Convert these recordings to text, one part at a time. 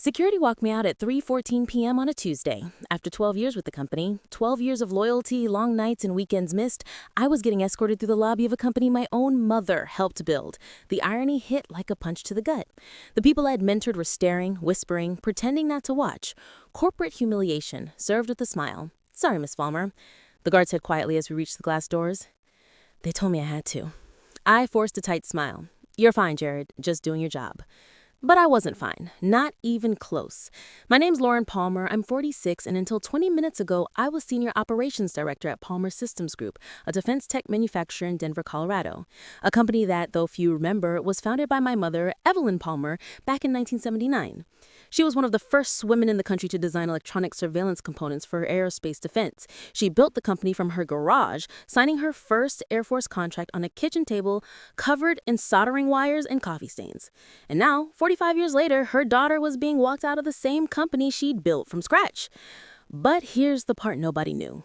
Security walked me out at 3:14 p.m. on a Tuesday. After 12 years with the company, 12 years of loyalty, long nights, and weekends missed, I was getting escorted through the lobby of a company my own mother helped build. The irony hit like a punch to the gut. The people I'd mentored were staring, whispering, pretending not to watch. Corporate humiliation, served with a smile. "Sorry, Miss Falmer," the guard said quietly as we reached the glass doors. "They told me I had to." I forced a tight smile. "You're fine, Jared. Just doing your job." But I wasn't fine, not even close. My name's Lauren Palmer, I'm 46, and until 20 minutes ago, I was Senior Operations Director at Palmer Systems Group, a defense tech manufacturer in Denver, Colorado. A company that, though few remember, was founded by my mother, Evelyn Palmer, back in 1979. She was one of the first women in the country to design electronic surveillance components for aerospace defense. She built the company from her garage, signing her first Air Force contract on a kitchen table covered in soldering wires and coffee stains. And now, 45 years later, her daughter was being walked out of the same company she'd built from scratch. But here's the part nobody knew.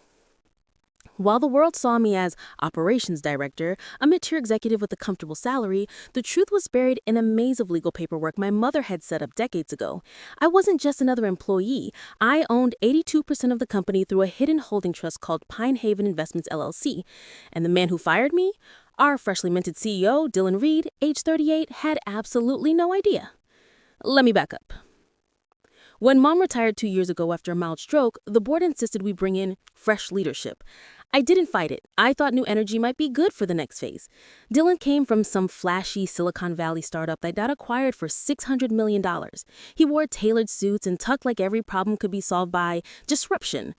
While the world saw me as operations director, a mid-tier executive with a comfortable salary, the truth was buried in a maze of legal paperwork my mother had set up decades ago. I wasn't just another employee. I owned 82% of the company through a hidden holding trust called Pine Haven Investments, LLC. And the man who fired me, our freshly minted CEO, Dylan Reed, age 38, had absolutely no idea. Let me back up. When Mom retired 2 years ago after a mild stroke, the board insisted we bring in fresh leadership. I didn't fight it. I thought new energy might be good for the next phase. Dylan came from some flashy Silicon Valley startup that got acquired for $600 million. He wore tailored suits and talked like every problem could be solved by disruption.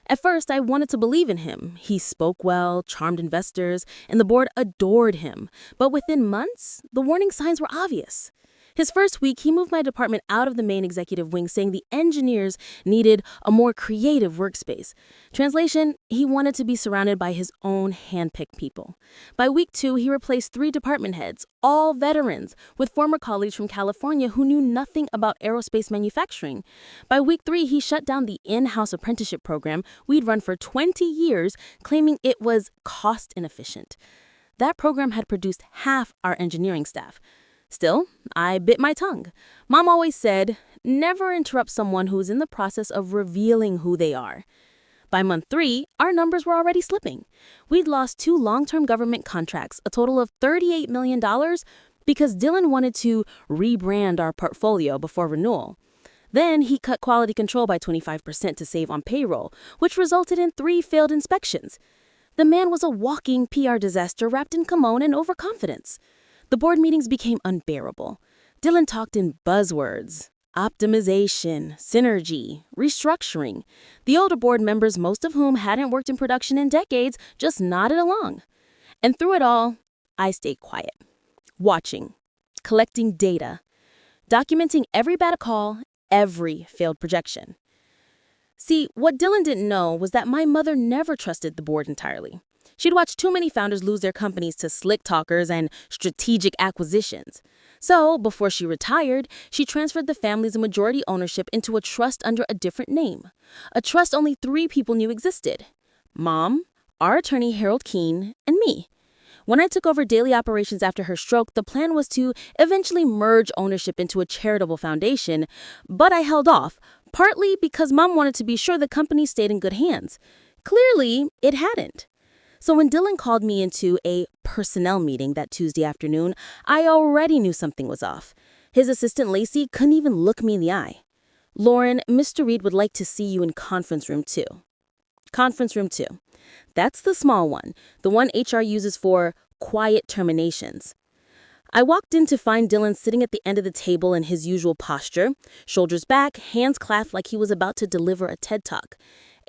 At first, I wanted to believe in him. He spoke well, charmed investors, and the board adored him. But within months, the warning signs were obvious. His first week, he moved my department out of the main executive wing, saying the engineers needed a more creative workspace. Translation, he wanted to be surrounded by his own hand-picked people. By week 2, he replaced 3 department heads, all veterans, with former colleagues from California who knew nothing about aerospace manufacturing. By week 3, he shut down the in-house apprenticeship program we'd run for 20 years, claiming it was cost inefficient. That program had produced half our engineering staff. Still, I bit my tongue. Mom always said, never interrupt someone who's in the process of revealing who they are. By month 3, our numbers were already slipping. We'd lost 2 long-term government contracts, a total of $38 million, because Dylan wanted to rebrand our portfolio before renewal. Then he cut quality control by 25% to save on payroll, which resulted in 3 failed inspections. The man was a walking PR disaster wrapped in kimono and overconfidence. The board meetings became unbearable. Dylan talked in buzzwords: optimization, synergy, restructuring. The older board members, most of whom hadn't worked in production in decades, just nodded along. And through it all, I stayed quiet, watching, collecting data, documenting every bad call, every failed projection. See, what Dylan didn't know was that my mother never trusted the board entirely. She'd watched too many founders lose their companies to slick talkers and strategic acquisitions. So, before she retired, she transferred the family's majority ownership into a trust under a different name. A trust only 3 people knew existed: Mom, our attorney Harold Keene, and me. When I took over daily operations after her stroke, the plan was to eventually merge ownership into a charitable foundation, but I held off, partly because Mom wanted to be sure the company stayed in good hands. Clearly, it hadn't. So when Dylan called me into a personnel meeting that Tuesday afternoon, I already knew something was off. His assistant Lacey couldn't even look me in the eye. "Lauren, Mr. Reed would like to see you in conference room 2. Conference room 2. That's the small one, the one HR uses for quiet terminations. I walked in to find Dylan sitting at the end of the table in his usual posture, shoulders back, hands clasped like he was about to deliver a TED Talk.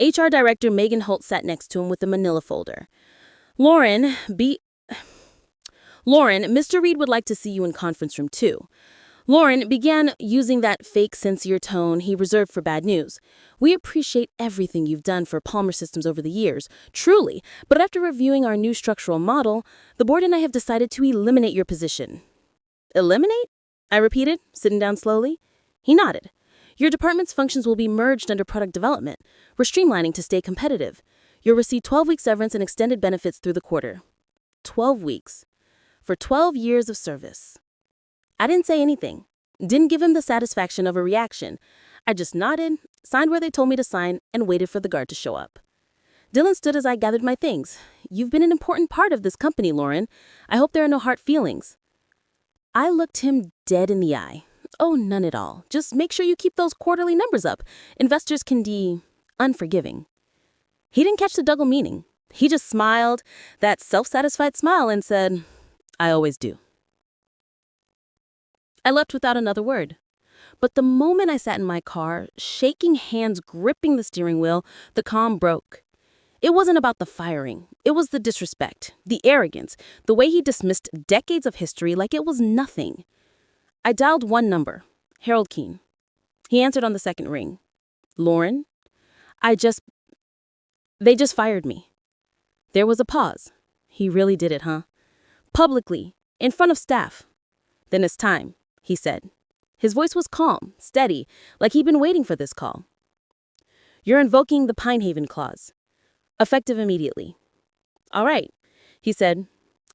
HR Director Megan Holt sat next to him with a manila folder. Lauren, Mr. Reed would like to see you in conference room 2. Lauren began using that fake sincere tone he reserved for bad news. "We appreciate everything you've done for Palmer Systems over the years, truly, but after reviewing our new structural model, the board and I have decided to eliminate your position." "Eliminate?" I repeated, sitting down slowly. He nodded. "Your department's functions will be merged under product development. We're streamlining to stay competitive. You'll receive 12-week severance and extended benefits through the quarter." 12 weeks. For 12 years of service. I didn't say anything. Didn't give him the satisfaction of a reaction. I just nodded, signed where they told me to sign, and waited for the guard to show up. Dylan stood as I gathered my things. "You've been an important part of this company, Lauren. I hope there are no hard feelings." I looked him dead in the eye. "Oh, none at all. Just make sure you keep those quarterly numbers up. Investors can be unforgiving." He didn't catch the double meaning. He just smiled, that self-satisfied smile, and said, "I always do." I left without another word. But the moment I sat in my car, shaking hands gripping the steering wheel, the calm broke. It wasn't about the firing. It was the disrespect, the arrogance, the way he dismissed decades of history like it was nothing. I dialed one number, Harold Keene. He answered on the second ring. "Lauren, they just fired me." There was a pause. He really did it, huh? Publicly, in front of staff. "Then it's time," he said. His voice was calm, steady, like he'd been waiting for this call. "You're invoking the Pinehaven Clause. Effective immediately." "All right," he said.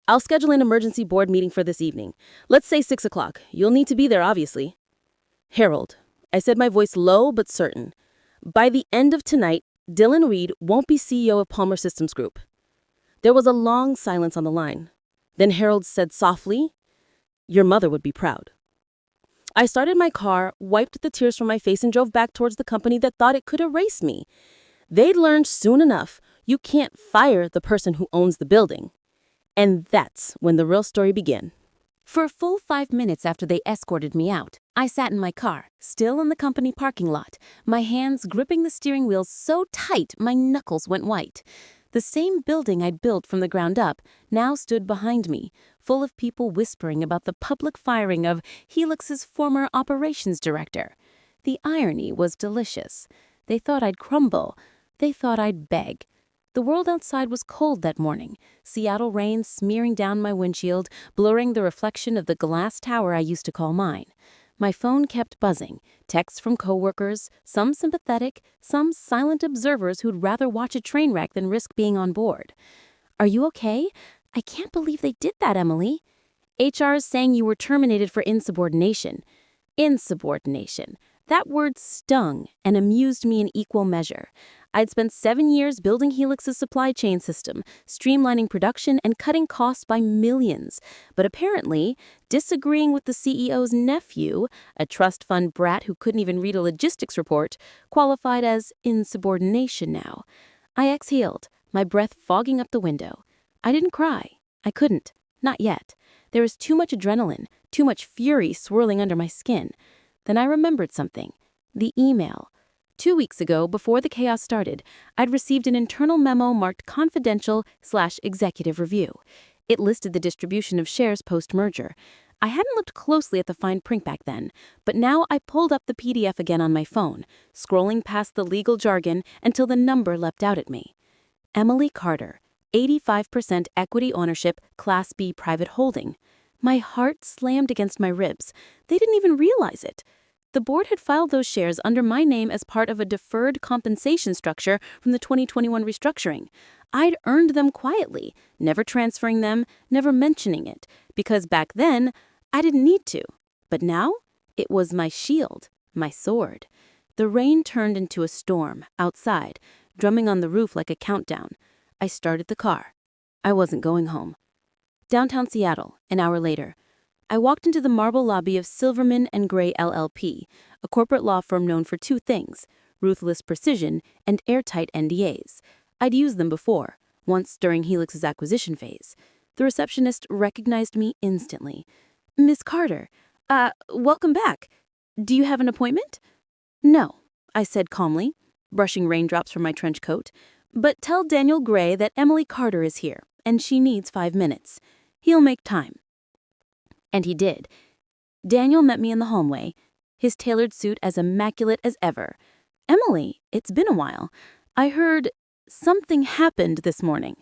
"I'll schedule an emergency board meeting for this evening. Let's say 6 o'clock. You'll need to be there, obviously." "Harold," I said, my voice low but certain. "By the end of tonight, Dylan Reed won't be CEO of Palmer Systems Group." There was a long silence on the line. Then Harold said softly, "Your mother would be proud." I started my car, wiped the tears from my face, and drove back towards the company that thought it could erase me. They'd learned soon enough, you can't fire the person who owns the building. And that's when the real story began. For a full 5 minutes after they escorted me out, I sat in my car, still in the company parking lot, my hands gripping the steering wheel so tight my knuckles went white. The same building I'd built from the ground up now stood behind me, full of people whispering about the public firing of Helix's former operations director. The irony was delicious. They thought I'd crumble. They thought I'd beg. The world outside was cold that morning, Seattle rain smearing down my windshield, blurring the reflection of the glass tower I used to call mine. My phone kept buzzing, texts from coworkers, some sympathetic, some silent observers who'd rather watch a train wreck than risk being on board. "Are you okay? I can't believe they did that, Emily." "HR is saying you were terminated for insubordination." Insubordination. That word stung and amused me in equal measure. I'd spent 7 years building Helix's supply chain system, streamlining production and cutting costs by millions. But apparently, disagreeing with the CEO's nephew, a trust fund brat who couldn't even read a logistics report, qualified as insubordination now. I exhaled, my breath fogging up the window. I didn't cry. I couldn't. Not yet. There was too much adrenaline, too much fury swirling under my skin. Then I remembered something. The email. 2 weeks ago, before the chaos started, I'd received an internal memo marked confidential/executive review. It listed the distribution of shares post-merger. I hadn't looked closely at the fine print back then, but now I pulled up the PDF again on my phone, scrolling past the legal jargon until the number leapt out at me. Emily Carter, 85% equity ownership, Class B private holding. My heart slammed against my ribs. They didn't even realize it. The board had filed those shares under my name as part of a deferred compensation structure from the 2021 restructuring. I'd earned them quietly, never transferring them, never mentioning it, because back then, I didn't need to. But now, it was my shield, my sword. The rain turned into a storm outside, drumming on the roof like a countdown. I started the car. I wasn't going home. Downtown Seattle, an hour later. I walked into the marble lobby of Silverman & Gray LLP, a corporate law firm known for 2 things, ruthless precision and airtight NDAs. I'd used them before, once during Helix's acquisition phase. The receptionist recognized me instantly. "Miss Carter, welcome back. Do you have an appointment?" "No," I said calmly, brushing raindrops from my trench coat. "But tell Daniel Gray that Emily Carter is here, and she needs 5 minutes. He'll make time." And he did. Daniel met me in the hallway, his tailored suit as immaculate as ever. "Emily, it's been a while. I heard something happened this morning."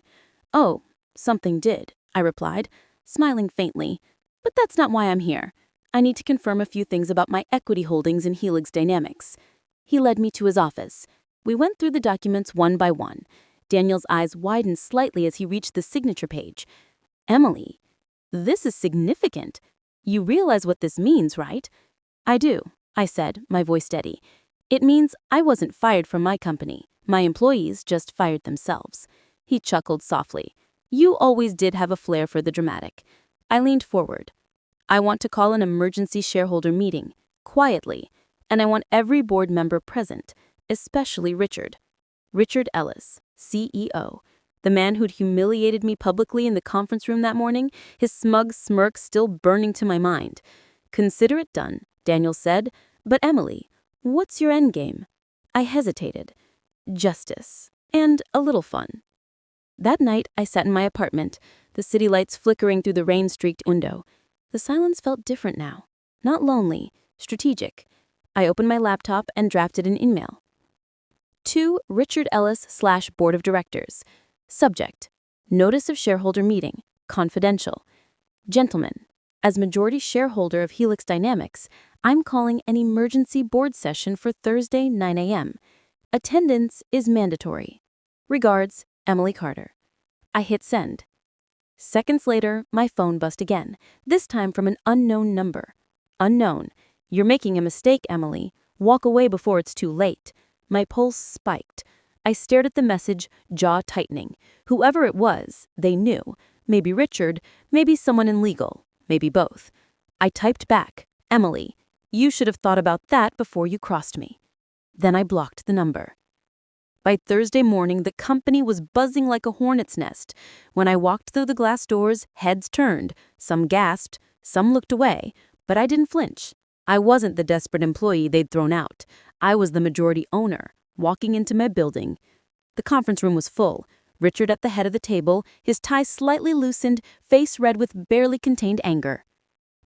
"Oh, something did," I replied, smiling faintly. "But that's not why I'm here. I need to confirm a few things about my equity holdings in Helix Dynamics." He led me to his office. We went through the documents one by one. Daniel's eyes widened slightly as he reached the signature page. "Emily, this is significant. You realize what this means, right? I do, I said, my voice steady. It means I wasn't fired from my company. My employees just fired themselves. He chuckled softly. You always did have a flair for the dramatic. I leaned forward. I want to call an emergency shareholder meeting, quietly, and I want every board member present, especially Richard. Richard Ellis, CEO. The man who'd humiliated me publicly in the conference room that morning, his smug smirk still burning to my mind. Consider it done, Daniel said, but Emily, what's your endgame? I hesitated. Justice. And a little fun. That night, I sat in my apartment, the city lights flickering through the rain-streaked window. The silence felt different now. Not lonely, strategic. I opened my laptop and drafted an email. To Richard Ellis / Board of Directors. Subject: Notice of Shareholder Meeting. Confidential. Gentlemen, as majority shareholder of Helix Dynamics, I'm calling an emergency board session for Thursday, 9 a.m. Attendance is mandatory. Regards, Emily Carter. I hit send. Seconds later, my phone buzzed again, this time from an unknown number. Unknown. You're making a mistake, Emily. Walk away before it's too late. My pulse spiked. I stared at the message, jaw tightening. Whoever it was, they knew. Maybe Richard, maybe someone in legal, maybe both. I typed back, Emily, you should have thought about that before you crossed me. Then I blocked the number. By Thursday morning, the company was buzzing like a hornet's nest. When I walked through the glass doors, heads turned. Some gasped, some looked away, but I didn't flinch. I wasn't the desperate employee they'd thrown out. I was the majority owner, walking into my building. The conference room was full. Richard at the head of the table, his tie slightly loosened, face red with barely contained anger.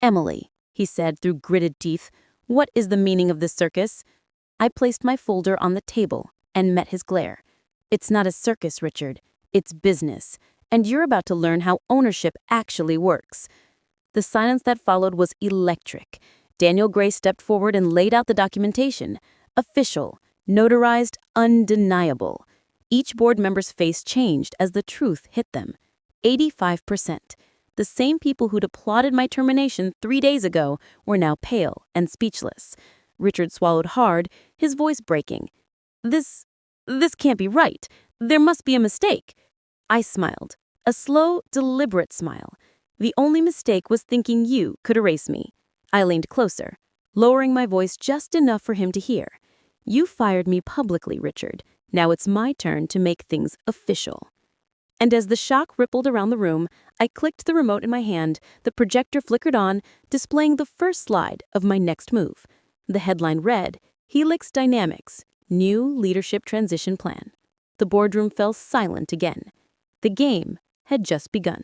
Emily, he said through gritted teeth, what is the meaning of this circus? I placed my folder on the table and met his glare. It's not a circus, Richard. It's business. And you're about to learn how ownership actually works. The silence that followed was electric. Daniel Gray stepped forward and laid out the documentation. Official, notarized, undeniable. Each board member's face changed as the truth hit them. 85%. The same people who'd applauded my termination 3 days ago were now pale and speechless. Richard swallowed hard, his voice breaking. This can't be right. There must be a mistake. I smiled. A slow, deliberate smile. The only mistake was thinking you could erase me. I leaned closer, lowering my voice just enough for him to hear. You fired me publicly, Richard. Now it's my turn to make things official. And as the shock rippled around the room, I clicked the remote in my hand, the projector flickered on, displaying the first slide of my next move. The headline read, Helix Dynamics, New Leadership Transition Plan. The boardroom fell silent again. The game had just begun.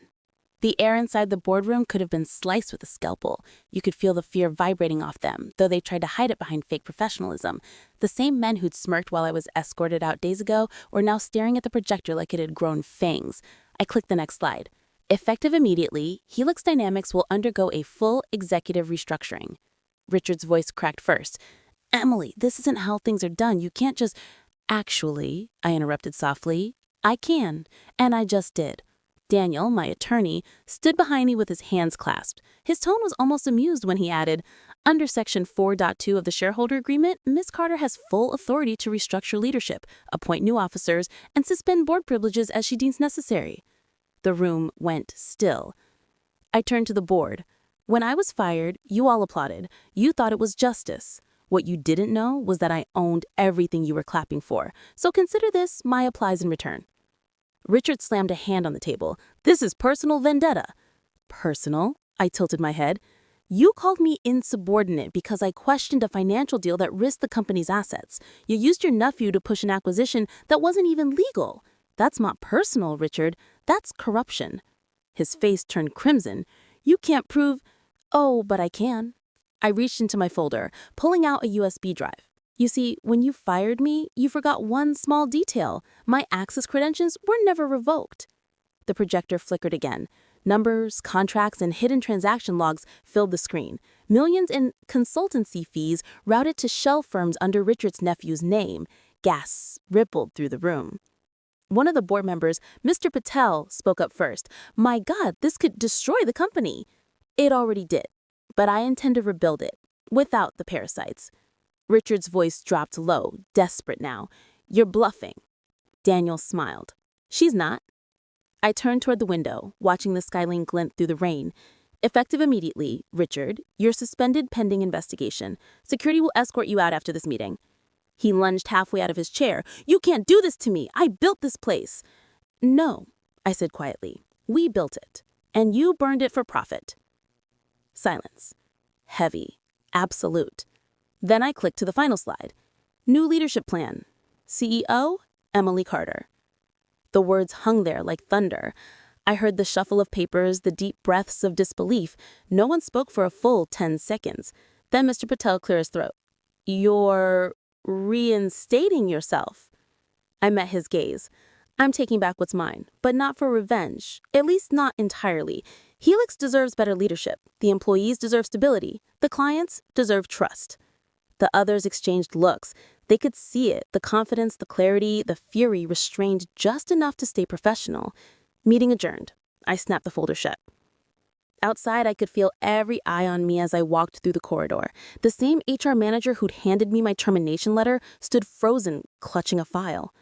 The air inside the boardroom could have been sliced with a scalpel. You could feel the fear vibrating off them, though they tried to hide it behind fake professionalism. The same men who'd smirked while I was escorted out days ago were now staring at the projector like it had grown fangs. I clicked the next slide. Effective immediately, Helix Dynamics will undergo a full executive restructuring. Richard's voice cracked first. Emily, this isn't how things are done. You can't just... Actually, I interrupted softly, I can, and I just did. Daniel, my attorney, stood behind me with his hands clasped. His tone was almost amused when he added, under Section 4.2 of the Shareholder Agreement, Ms. Carter has full authority to restructure leadership, appoint new officers, and suspend board privileges as she deems necessary. The room went still. I turned to the board. When I was fired, you all applauded. You thought it was justice. What you didn't know was that I owned everything you were clapping for. So consider this my applause in return. Richard slammed a hand on the table. This is personal vendetta. Personal? I tilted my head. You called me insubordinate because I questioned a financial deal that risked the company's assets. You used your nephew to push an acquisition that wasn't even legal. That's not personal, Richard. That's corruption. His face turned crimson. You can't prove... Oh, but I can. I reached into my folder, pulling out a USB drive. You see, when you fired me, you forgot one small detail. My access credentials were never revoked. The projector flickered again. Numbers, contracts, and hidden transaction logs filled the screen. Millions in consultancy fees routed to shell firms under Richard's nephew's name. Gasps rippled through the room. One of the board members, Mr. Patel, spoke up first. My God, this could destroy the company. It already did, but I intend to rebuild it. Without the parasites. Richard's voice dropped low, desperate now. You're bluffing. Daniel smiled. She's not. I turned toward the window, watching the skyline glint through the rain. Effective immediately, Richard, you're suspended pending investigation. Security will escort you out after this meeting. He lunged halfway out of his chair. You can't do this to me. I built this place. No, I said quietly. We built it, and you burned it for profit. Silence. Heavy. Absolute. Then I clicked to the final slide. New leadership plan. CEO, Emily Carter. The words hung there like thunder. I heard the shuffle of papers, the deep breaths of disbelief. No one spoke for a full 10 seconds. Then Mr. Patel cleared his throat. You're reinstating yourself. I met his gaze. I'm taking back what's mine, but not for revenge. At least not entirely. Helix deserves better leadership. The employees deserve stability. The clients deserve trust. The others exchanged looks. They could see it, the confidence, the clarity, the fury restrained just enough to stay professional. Meeting adjourned. I snapped the folder shut. Outside, I could feel every eye on me as I walked through the corridor. The same HR manager who'd handed me my termination letter stood frozen, clutching a file.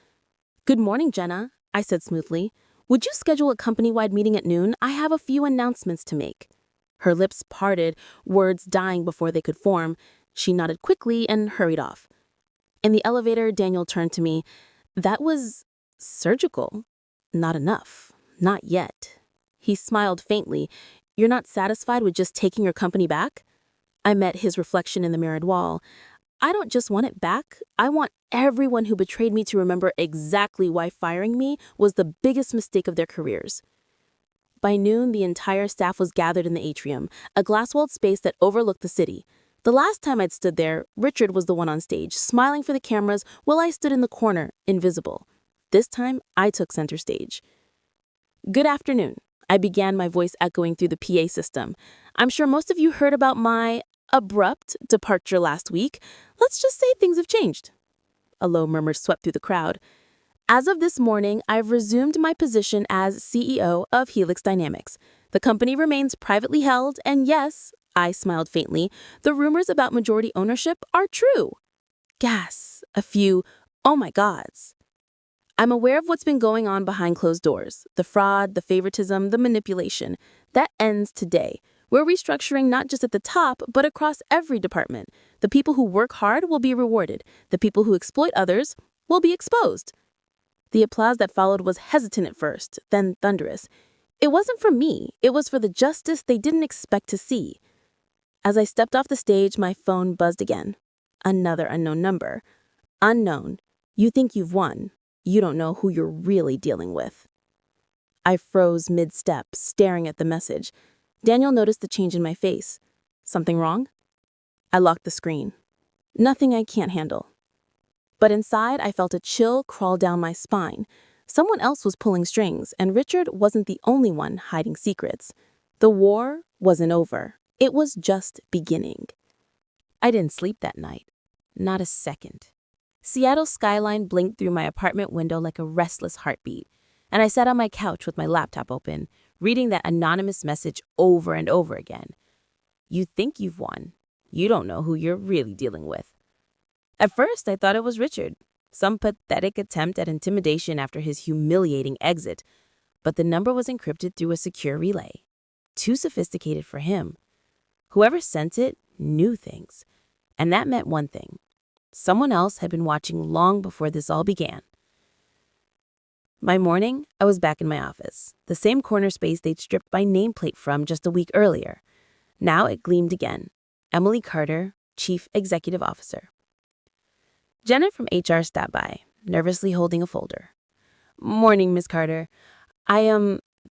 Good morning, Jenna, I said smoothly. Would you schedule a company-wide meeting at noon? I have a few announcements to make. Her lips parted, words dying before they could form. She nodded quickly and hurried off. In the elevator, Daniel turned to me. That was surgical. Not enough. Not yet. He smiled faintly. You're not satisfied with just taking your company back? I met his reflection in the mirrored wall. I don't just want it back. I want everyone who betrayed me to remember exactly why firing me was the biggest mistake of their careers. By noon, the entire staff was gathered in the atrium, a glass-walled space that overlooked the city. The last time I'd stood there, Richard was the one on stage, smiling for the cameras while I stood in the corner, invisible. This time, I took center stage. Good afternoon. I began, my voice echoing through the PA system. I'm sure most of you heard about my abrupt departure last week. Let's just say things have changed. A low murmur swept through the crowd. As of this morning, I've resumed my position as CEO of Helix Dynamics. The company remains privately held, and yes, I smiled faintly, the rumors about majority ownership are true. Gas. A few, oh my gods. I'm aware of what's been going on behind closed doors. The fraud, the favoritism, the manipulation. That ends today. We're restructuring not just at the top, but across every department. The people who work hard will be rewarded. The people who exploit others will be exposed. The applause that followed was hesitant at first, then thunderous. It wasn't for me. It was for the justice they didn't expect to see. As I stepped off the stage, my phone buzzed again. Another unknown number. Unknown. You think you've won. You don't know who you're really dealing with. I froze mid-step, staring at the message. Daniel noticed the change in my face. Something wrong? I locked the screen. Nothing I can't handle. But inside, I felt a chill crawl down my spine. Someone else was pulling strings, and Richard wasn't the only one hiding secrets. The war wasn't over. It was just beginning. I didn't sleep that night. Not a second. Seattle's skyline blinked through my apartment window like a restless heartbeat, and I sat on my couch with my laptop open, reading that anonymous message over and over again. You think you've won. You don't know who you're really dealing with. At first, I thought it was Richard, some pathetic attempt at intimidation after his humiliating exit, but the number was encrypted through a secure relay. Too sophisticated for him. Whoever sent it knew things, and that meant one thing. Someone else had been watching long before this all began. By morning, I was back in my office, the same corner space they'd stripped my nameplate from just a week earlier. Now it gleamed again. Emily Carter, Chief Executive Officer. Jenna from HR stopped by, nervously holding a folder. Morning, Miss Carter. I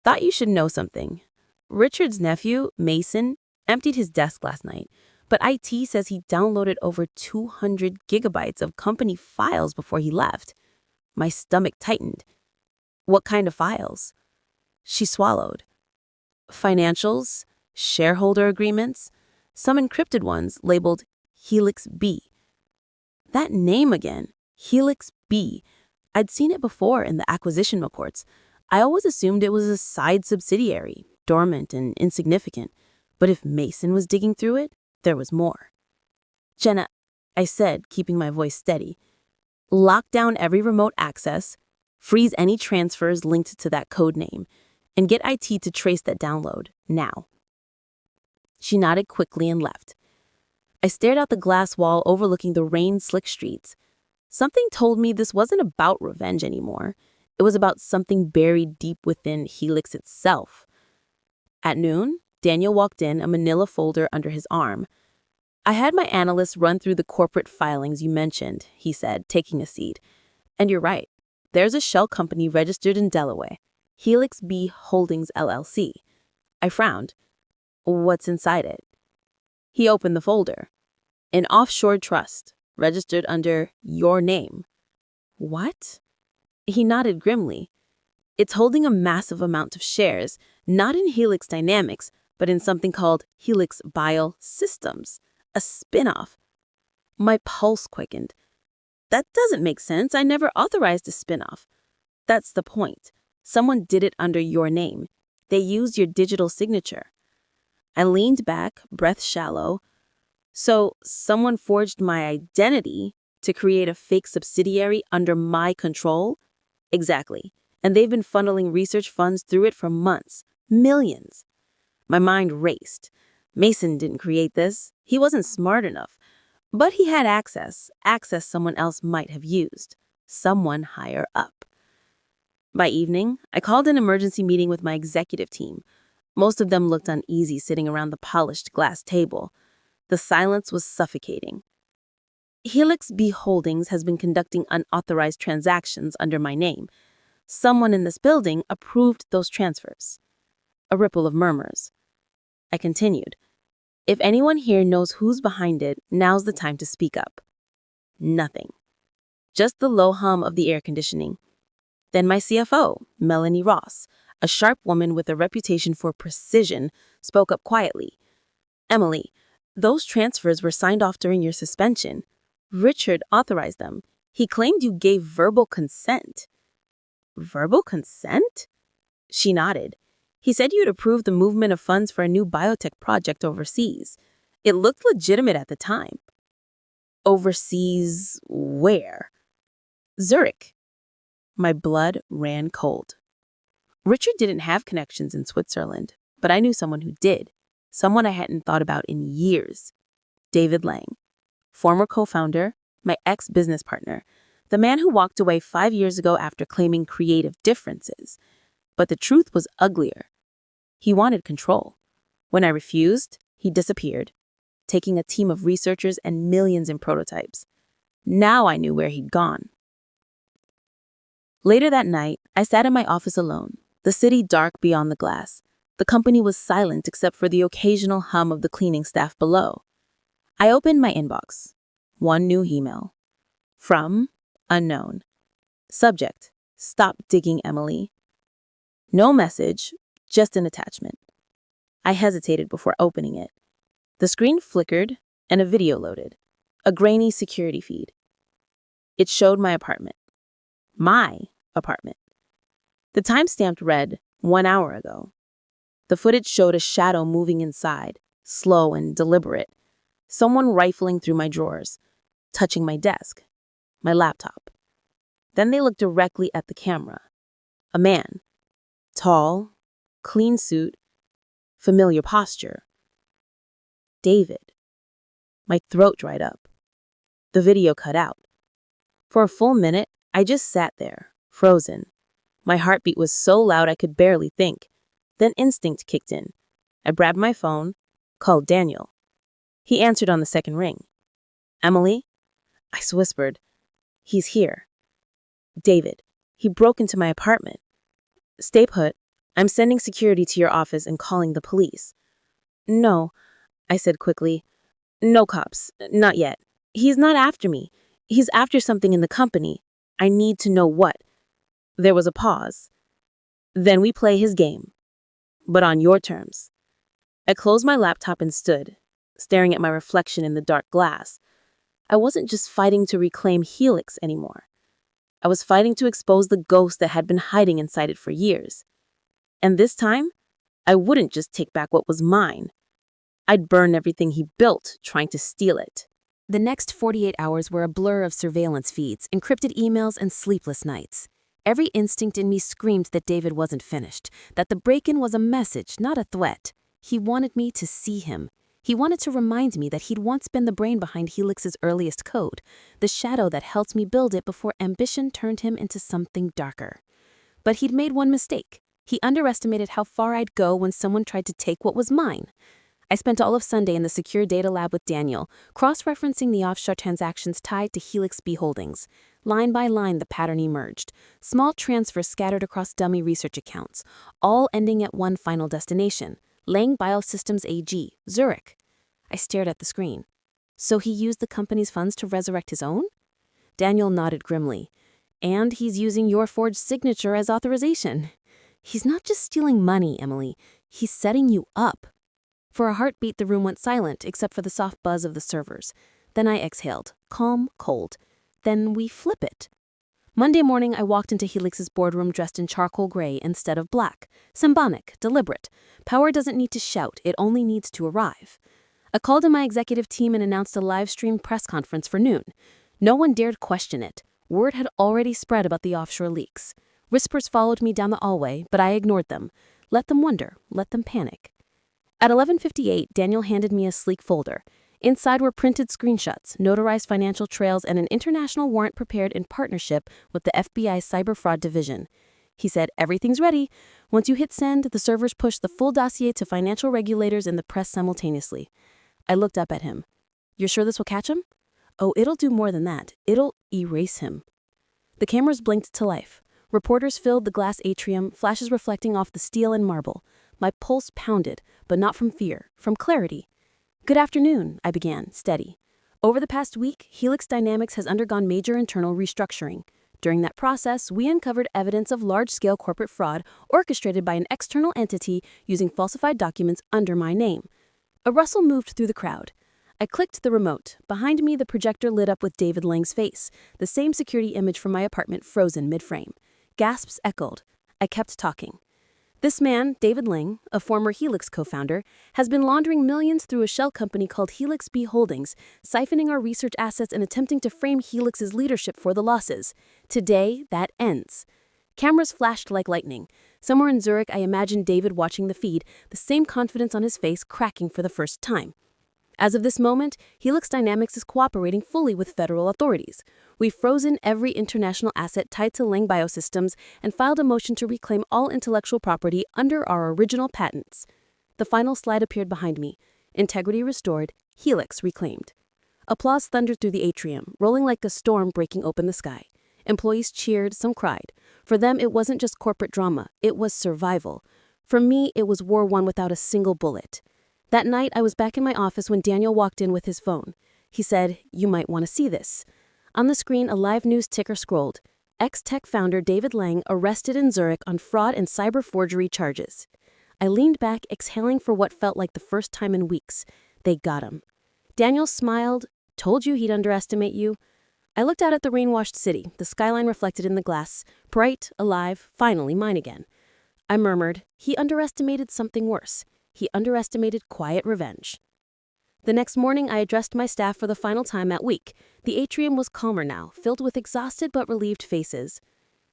thought you should know something. Richard's nephew, Mason, emptied his desk last night, but IT says he downloaded over 200 gigabytes of company files before he left. My stomach tightened. What kind of files? She swallowed. Financials, shareholder agreements, some encrypted ones labeled Helix B. That name again, Helix B. I'd seen it before in the acquisition reports. I always assumed it was a side subsidiary, dormant and insignificant. But if Mason was digging through it, there was more. Jenna, I said, keeping my voice steady, lock down every remote access, freeze any transfers linked to that code name, and get IT to trace that download, now. She nodded quickly and left. I stared out the glass wall overlooking the rain-slick streets. Something told me this wasn't about revenge anymore. It was about something buried deep within Helix itself. At noon, Daniel walked in, a manila folder under his arm. I had my analyst run through the corporate filings you mentioned, he said, taking a seat. And you're right. There's a shell company registered in Delaware, Helix B Holdings LLC. I frowned. What's inside it? He opened the folder. An offshore trust, registered under your name. What? He nodded grimly. It's holding a massive amount of shares, not in Helix Dynamics, but in something called Helix Biosystems, a spin-off. My pulse quickened. That doesn't make sense. I never authorized a spin-off. That's the point. Someone did it under your name. They used your digital signature. I leaned back, breath shallow. So someone forged my identity to create a fake subsidiary under my control? Exactly. And they've been funneling research funds through it for months. Millions. My mind raced. Mason didn't create this. He wasn't smart enough. But he had access someone else might have used. Someone higher up. By evening, I called an emergency meeting with my executive team. Most of them looked uneasy sitting around the polished glass table. The silence was suffocating. Helix B Holdings has been conducting unauthorized transactions under my name. Someone in this building approved those transfers. A ripple of murmurs. I continued. If anyone here knows who's behind it, now's the time to speak up. Nothing. Just the low hum of the air conditioning. Then my CFO, Melanie Ross, a sharp woman with a reputation for precision, spoke up quietly. Emily, those transfers were signed off during your suspension. Richard authorized them. He claimed you gave verbal consent. Verbal consent? She nodded. He said you'd approved the movement of funds for a new biotech project overseas. It looked legitimate at the time. Overseas where? Zurich. My blood ran cold. Richard didn't have connections in Switzerland, but I knew someone who did. Someone I hadn't thought about in years. David Lang, former co-founder, my ex-business partner, the man who walked away 5 years ago after claiming creative differences. But the truth was uglier. He wanted control. When I refused, he disappeared, taking a team of researchers and millions in prototypes. Now I knew where he'd gone. Later that night, I sat in my office alone, the city dark beyond the glass. The company was silent except for the occasional hum of the cleaning staff below. I opened my inbox. One new email. From unknown. Subject, stop digging, Emily. No message, just an attachment. I hesitated before opening it. The screen flickered and a video loaded. A grainy security feed. It showed my apartment. My apartment. The timestamp read 1 hour ago. The footage showed a shadow moving inside, slow and deliberate. Someone rifling through my drawers, touching my desk, my laptop. Then they looked directly at the camera. A man. Tall, clean suit, familiar posture. David. My throat dried up. The video cut out. For a full minute, I just sat there, frozen. My heartbeat was so loud I could barely think. Then instinct kicked in. I grabbed my phone, called Daniel. He answered on the second ring. Emily? I whispered. He's here. David. He broke into my apartment. Stay put. I'm sending security to your office and calling the police. No, I said quickly. No cops. Not yet. He's not after me. He's after something in the company. I need to know what. There was a pause. Then we play his game. But on your terms. I closed my laptop and stood, staring at my reflection in the dark glass. I wasn't just fighting to reclaim Helix anymore. I was fighting to expose the ghost that had been hiding inside it for years. And this time, I wouldn't just take back what was mine. I'd burn everything he built trying to steal it. The next 48 hours were a blur of surveillance feeds, encrypted emails, and sleepless nights. Every instinct in me screamed that David wasn't finished, that the break-in was a message, not a threat. He wanted me to see him. He wanted to remind me that he'd once been the brain behind Helix's earliest code, the shadow that helped me build it before ambition turned him into something darker. But he'd made one mistake. He underestimated how far I'd go when someone tried to take what was mine. I spent all of Sunday in the secure data lab with Daniel, cross-referencing the offshore transactions tied to Helix Holdings. Line by line, the pattern emerged. Small transfers scattered across dummy research accounts, all ending at one final destination, Lang Biosystems AG, Zurich. I stared at the screen. So he used the company's funds to resurrect his own? Daniel nodded grimly. And he's using your forged signature as authorization. He's not just stealing money, Emily. He's setting you up. For a heartbeat, the room went silent, except for the soft buzz of the servers. Then I exhaled, calm, cold. Then we flip it. Monday morning, I walked into Helix's boardroom dressed in charcoal gray instead of black. Symbolic, deliberate. Power doesn't need to shout, it only needs to arrive. I called in my executive team and announced a live-streamed press conference for noon. No one dared question it. Word had already spread about the offshore leaks. Whispers followed me down the hallway, but I ignored them. Let them wonder, let them panic. At 11:58, Daniel handed me a sleek folder. Inside were printed screenshots, notarized financial trails, and an international warrant prepared in partnership with the FBI's Cyber Fraud Division. He said, everything's ready. Once you hit send, the servers push the full dossier to financial regulators and the press simultaneously. I looked up at him. You're sure this will catch him? Oh, it'll do more than that. It'll erase him. The cameras blinked to life. Reporters filled the glass atrium, flashes reflecting off the steel and marble. My pulse pounded, but not from fear, from clarity. Good afternoon, I began, steady. Over the past week, Helix Dynamics has undergone major internal restructuring. During that process, we uncovered evidence of large-scale corporate fraud orchestrated by an external entity using falsified documents under my name. A rustle moved through the crowd. I clicked the remote. Behind me, the projector lit up with David Lang's face, the same security image from my apartment frozen mid-frame. Gasps echoed. I kept talking. This man, David Lang, a former Helix co-founder, has been laundering millions through a shell company called Helix Holdings, siphoning our research assets and attempting to frame Helix's leadership for the losses. Today, that ends. Cameras flashed like lightning. Somewhere in Zurich, I imagined David watching the feed, the same confidence on his face cracking for the first time. As of this moment, Helix Dynamics is cooperating fully with federal authorities. We've frozen every international asset tied to Lang Biosystems and filed a motion to reclaim all intellectual property under our original patents. The final slide appeared behind me. Integrity restored, Helix reclaimed. Applause thundered through the atrium, rolling like a storm breaking open the sky. Employees cheered, some cried. For them, it wasn't just corporate drama, it was survival. For me, it was war won without a single bullet. That night, I was back in my office when Daniel walked in with his phone. He said, "You might want to see this." On the screen, a live news ticker scrolled. Ex-tech founder David Lang arrested in Zurich on fraud and cyber forgery charges. I leaned back, exhaling for what felt like the first time in weeks. They got him. Daniel smiled. Told you he'd underestimate you. I looked out at the rain-washed city, the skyline reflected in the glass, bright, alive, finally mine again. I murmured, he underestimated something worse. He underestimated quiet revenge. The next morning, I addressed my staff for the final time that week. The atrium was calmer now, filled with exhausted but relieved faces.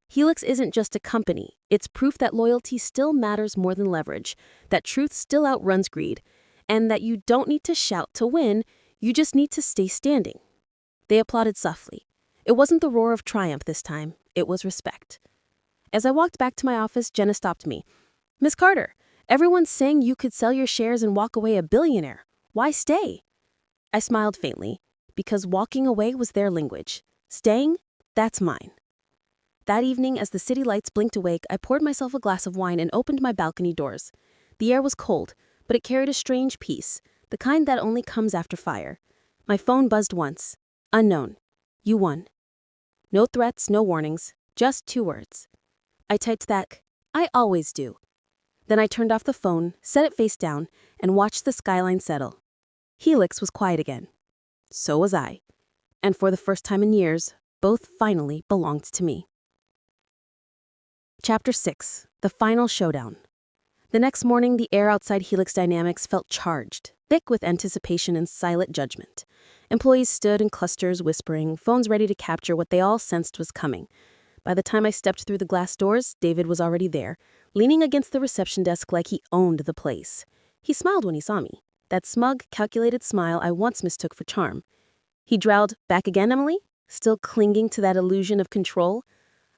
Helix isn't just a company. It's proof that loyalty still matters more than leverage, that truth still outruns greed, and that you don't need to shout to win, you just need to stay standing. They applauded softly. It wasn't the roar of triumph this time. It was respect. As I walked back to my office, Jenna stopped me. "Miss Carter, everyone's saying you could sell your shares and walk away a billionaire. Why stay?" I smiled faintly, because walking away was their language. Staying, that's mine. That evening, as the city lights blinked awake, I poured myself a glass of wine and opened my balcony doors. The air was cold, but it carried a strange peace, the kind that only comes after fire. My phone buzzed once. Unknown. You won. No threats, no warnings, just 2 words. I typed back, "I always do." Then I turned off the phone, set it face down, and watched the skyline settle. Helix was quiet again. So was I. And for the first time in years, both finally belonged to me. Chapter 6. The Final Showdown. The next morning, the air outside Helix Dynamics felt charged, thick with anticipation and silent judgment. Employees stood in clusters, whispering, phones ready to capture what they all sensed was coming. By the time I stepped through the glass doors, David was already there, leaning against the reception desk like he owned the place. He smiled when he saw me, that smug, calculated smile I once mistook for charm. He drawled, "Back again, Emily?" Still clinging to that illusion of control.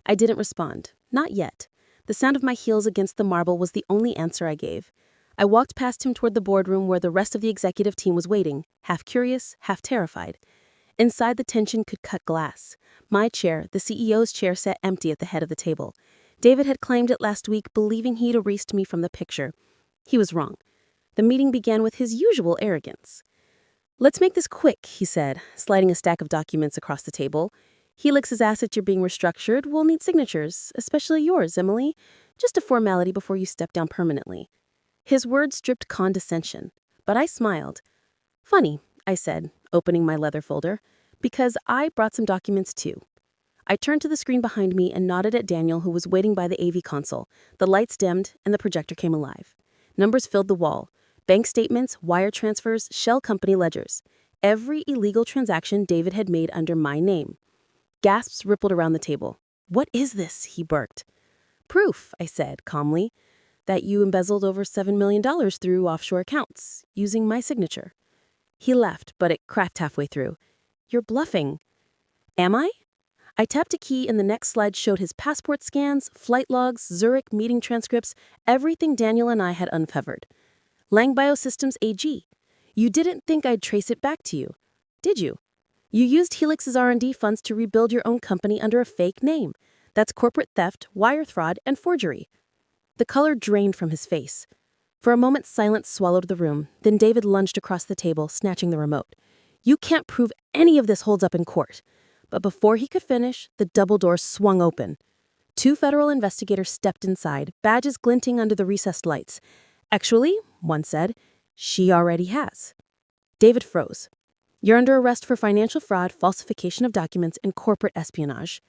I didn't respond. Not yet. The sound of my heels against the marble was the only answer I gave. I walked past him toward the boardroom where the rest of the executive team was waiting, half curious, half terrified. Inside, the tension could cut glass. My chair, the CEO's chair, sat empty at the head of the table. David had claimed it last week, believing he'd erased me from the picture. He was wrong. The meeting began with his usual arrogance. "Let's make this quick," he said, sliding a stack of documents across the table. "Helix's assets are being restructured. We'll need signatures, especially yours, Emily. Just a formality before you step down permanently." His words dripped condescension, but I smiled. "Funny," I said, opening my leather folder, "because I brought some documents too." I turned to the screen behind me and nodded at Daniel, who was waiting by the AV console. The lights dimmed and the projector came alive. Numbers filled the wall. Bank statements, wire transfers, shell company ledgers. Every illegal transaction David had made under my name. Gasps rippled around the table. "What is this?" he barked. "Proof," I said calmly, "that you embezzled over $7 million through offshore accounts, using my signature." He laughed, but it cracked halfway through. "You're bluffing." "Am I?" I tapped a key and the next slide showed his passport scans, flight logs, Zurich meeting transcripts, everything Daniel and I had uncovered. "Lang Biosystems AG. You didn't think I'd trace it back to you, did you? You used Helix's R&D funds to rebuild your own company under a fake name. That's corporate theft, wire fraud, and forgery." The color drained from his face. For a moment, silence swallowed the room. Then David lunged across the table, snatching the remote. "You can't prove any of this holds up in court." But before he could finish, the double doors swung open. Two federal investigators stepped inside, badges glinting under the recessed lights. "Actually," one said, "she already has." David froze. "You're under arrest for financial fraud, falsification of documents, and corporate espionage."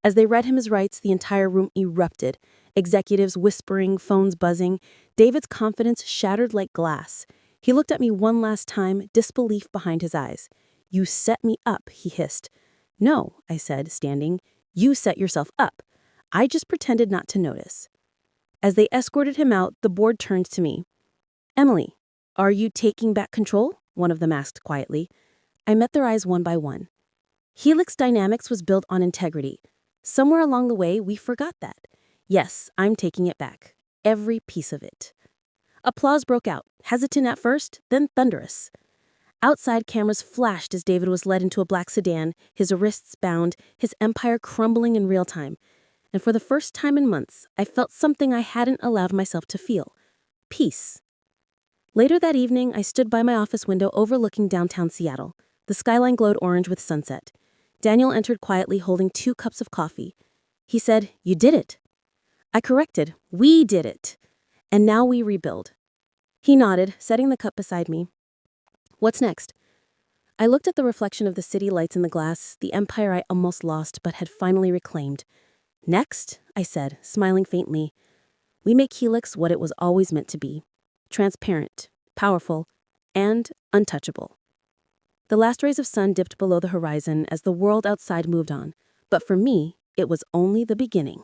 As they read him his rights, the entire room erupted. Executives whispering, phones buzzing. David's confidence shattered like glass. He looked at me one last time, disbelief behind his eyes. "You set me up," he hissed. "No," I said, standing. "You set yourself up. I just pretended not to notice." As they escorted him out, the board turned to me. "Emily, are you taking back control?" one of them asked quietly. I met their eyes one by one. Helix Dynamics was built on integrity. Somewhere along the way, we forgot that. Yes, I'm taking it back. Every piece of it. Applause broke out, hesitant at first, then thunderous. Outside, cameras flashed as David was led into a black sedan, his wrists bound, his empire crumbling in real time. And for the first time in months, I felt something I hadn't allowed myself to feel. Peace. Later that evening, I stood by my office window overlooking downtown Seattle. The skyline glowed orange with sunset. Daniel entered quietly holding 2 cups of coffee. He said, "You did it." I corrected, "We did it. And now we rebuild." He nodded, setting the cup beside me. "What's next?" I looked at the reflection of the city lights in the glass, the empire I almost lost but had finally reclaimed. "Next," I said, smiling faintly, "we make Helix what it was always meant to be. Transparent, powerful, and untouchable." The last rays of sun dipped below the horizon as the world outside moved on, but for me, it was only the beginning.